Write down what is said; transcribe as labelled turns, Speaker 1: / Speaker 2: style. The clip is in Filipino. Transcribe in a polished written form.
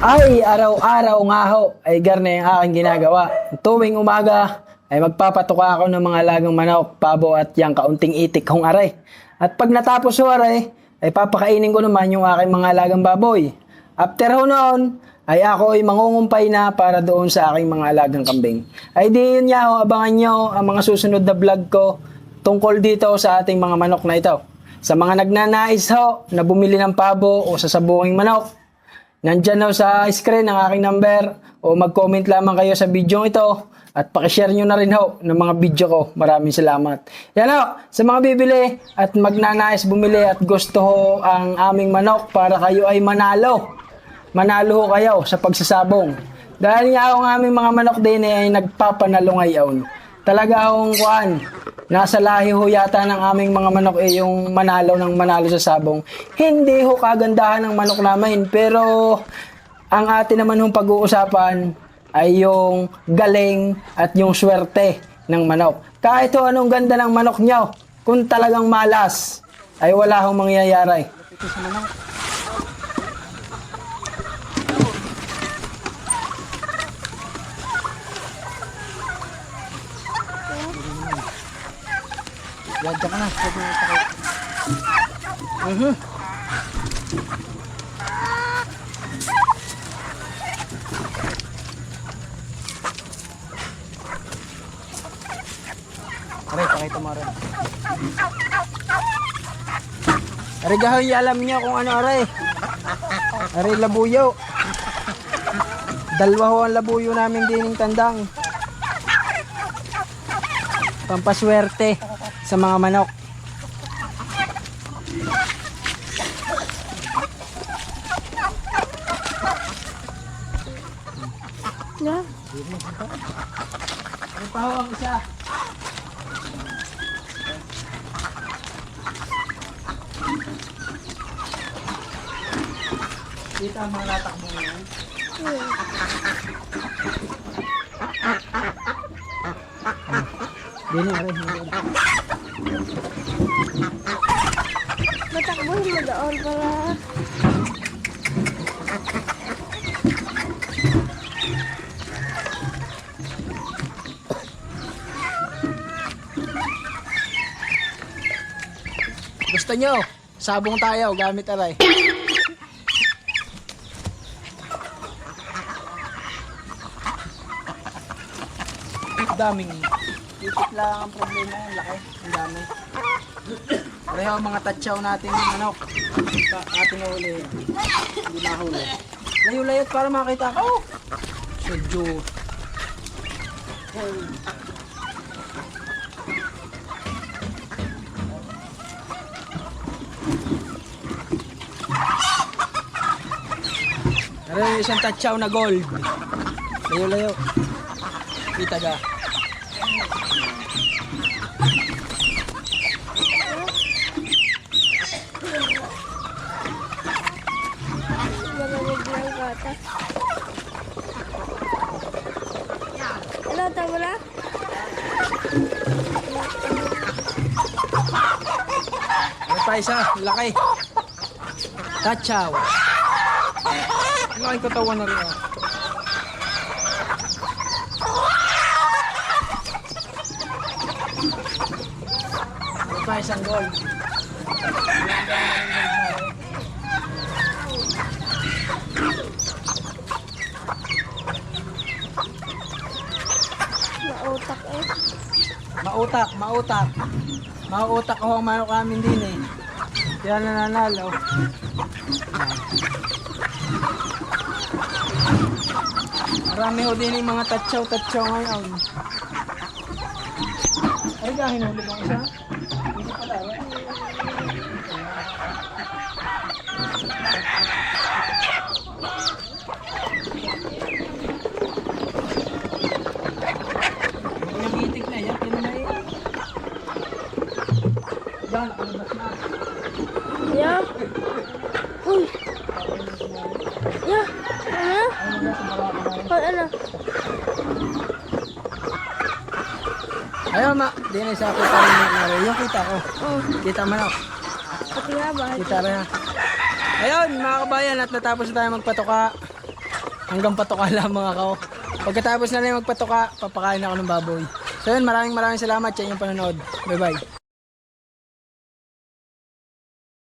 Speaker 1: Ay, araw-araw nga ho, ay garne ang aking ginagawa. Tuwing umaga, ay magpapatuka ako ng mga alagang manok, pabo at yang kaunting itik kong aray. At pag natapos ho aray, ay papakainin ko naman yung aking mga alagang baboy. After ho noon, ay ako ay mangungumpay na para doon sa aking mga alagang kambing. Ay di yun nga ho, abangan nyo ang mga susunod na vlog ko tungkol dito sa ating mga manok na ito. Sa mga nagnanais ho na bumili ng pabo o sa sabunging manok, nandyan ho sa screen ang aking number o mag-comment lamang kayo sa video ito at pakishare nyo na rin ho ng mga video ko. Maraming salamat. Yan ho, sa mga bibili at magnanais bumili at gusto ho ang aming manok para kayo ay manalo. Manalo ho kayo sa pagsasabong. Dahil nga ang aming mga manok din ay nagpapanalo ngayon. Talaga akong kuan, nasa lahi ho yata ng aming mga manok yung manalo ng manalo sa sabong. Hindi ho kagandahan ng manok namin, pero ang atin naman hong pag-uusapan ay yung galing at yung swerte ng manok. Kahit ho anong ganda ng manok nyo, kung talagang malas, ay wala hong mangyayari. Ito sa manok. Yan, dyan ka na. Aray, pakita mo aray. Aray, gahoy, alam niyo kung ano aray. Aray, labuyo. Dalawa ho ang labuyo namin dining tandang. Pampaswerte sa mga manok.
Speaker 2: Yeah.
Speaker 1: Ano pa ho ang isa? Kita ang mga latakbo ngayon. Dini, aray.
Speaker 2: Matakbohin mo doon para
Speaker 1: Gusto nyo? Sabong tayo, gamit aray. Daming itik lang ang problema yan, laki. Ang dami. Pareho ang mga tatsaw natin ng manok. Ating nahuli. Hindi nahuli. Layo-layot para makita ko. Sedyo. Pareho isang tatsaw na gold. Layo-layo. Kita ga.
Speaker 2: malamig lang kata. Ano, tama na?
Speaker 1: Ano pa isa? Laki. Tatsaw. Laking katawan na rin ah. Ano pa isang gold.
Speaker 2: Mautak eh.
Speaker 1: Mautak, mautak. Mautak ho ang manok namin din eh. Kaya nananalo. Marami ho din yung mga tatsaw-tatsaw ngayon. Ay, gahin ho lang isa. Hindi pala, eh. Yung itik na yan, pinamay. Yan, nakalabas na.
Speaker 2: Yeah. Uy. Yeah. Ano? Ano?
Speaker 1: Ayaw ma, di na isa kita rin yung kita ko.
Speaker 2: Oh,
Speaker 1: Kita manok.
Speaker 2: pati nga ba?
Speaker 1: Kita rin ha. Ayun mga kabayan at natapos na tayo magpatuka. hanggang patuka lamang ako. Pagkatapos na rin magpatuka, papakain ako ng baboy. So yun, maraming salamat sa inyong panonood. Bye bye.